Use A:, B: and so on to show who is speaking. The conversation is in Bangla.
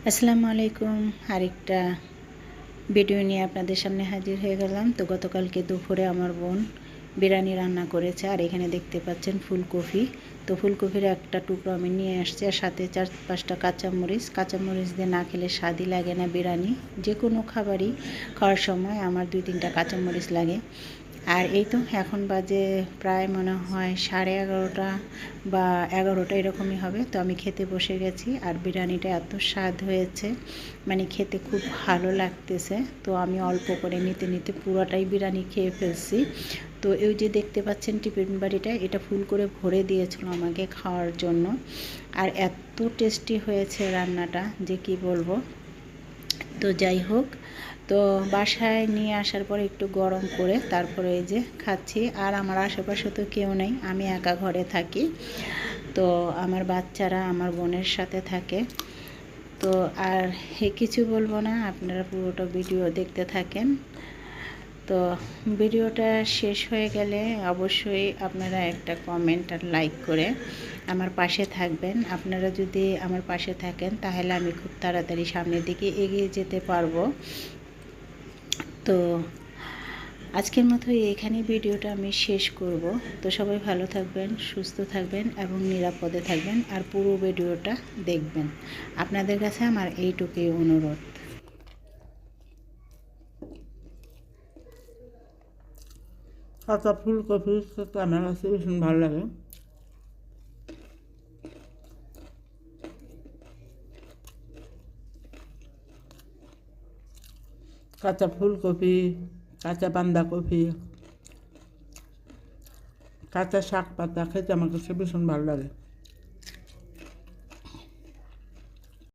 A: আসসালামু আলাইকুম। আরেকটা ভিডিও নিয়ে আপনাদের সামনে হাজির হয়ে গেলাম। তো গতকালকে দুপুরে আমার বোন বিরিয়ানি রান্না করেছে, আর এখানে দেখতে পাচ্ছেন ফুলকপি। তো ফুলকপির একটা টুকরো আমি নিয়ে আসছি, আর সাথে 4-5টা কাঁচামরিচ দিয়ে না খেলে স্বাদই লাগে না বিরিয়ানি। যে কোনো খাবারই খাওয়ার সময় আমার 2-3টা কাঁচামরিচ লাগে। আর এই তো এখন বাজে প্রায় মনে হয় 11:30 বা 11টা এরকমই হবে। তো আমি খেতে বসে গেছি, আর বিরিয়ানিটা এত স্বাদ হয়েছে, মানে খেতে খুব ভালো লাগতেছে। তো আমি অল্প করে নিতে নিতে পুরোটাই বিরিয়ানি খেয়ে ফেলছি। তো এই যে দেখতে পাচ্ছেন টিফিন বাড়িটা, এটা ফুল করে ভরে দিয়েছিল আমাকে খাওয়ার জন্য। আর এত টেস্টি হয়েছে রান্নাটা যে কি বলবো। তো যাই হোক, তো বাসায় নিয়ে আসার পরে একটু গরম করে তারপরে এই যে খাচ্ছি। আর আমার আশেপাশে তো কেউ নেই, আমি একা ঘরে থাকি। তো আমার বাচ্চারা আমার বোনের সাথে থাকে। তো আর কিছু বলবো না, আপনারা পুরোটা ভিডিও দেখতে থাকেন। তো ভিডিওটা শেষ হয়ে গেলে অবশ্যই আপনারা একটা কমেন্ট আর লাইক করে আমার পাশে থাকবেন। আপনারা যদি আমার পাশে থাকেন তাহলে আমি খুব তাড়াতাড়ি সামনের দিকে এগিয়ে যেতে পারবো। তো আজকের মতো এখানেই ভিডিওটা আমি শেষ করব। তো সবাই ভালো থাকবেন, সুস্থ থাকবেন এবং নিরাপদে থাকবেন, আর পুরো ভিডিওটা দেখবেন। আপনাদের কাছে আমার এইটুকুই অনুরোধ।
B: কাঁচা ফুলকপি খেতে আমার কাছে ভীষণ ভালো লাগে। কাঁচা ফুলকপি, কাঁচা বাঁধাকপি, কাঁচা শাক পাতা খেতে আমার কাছে ভীষণ ভালো লাগে।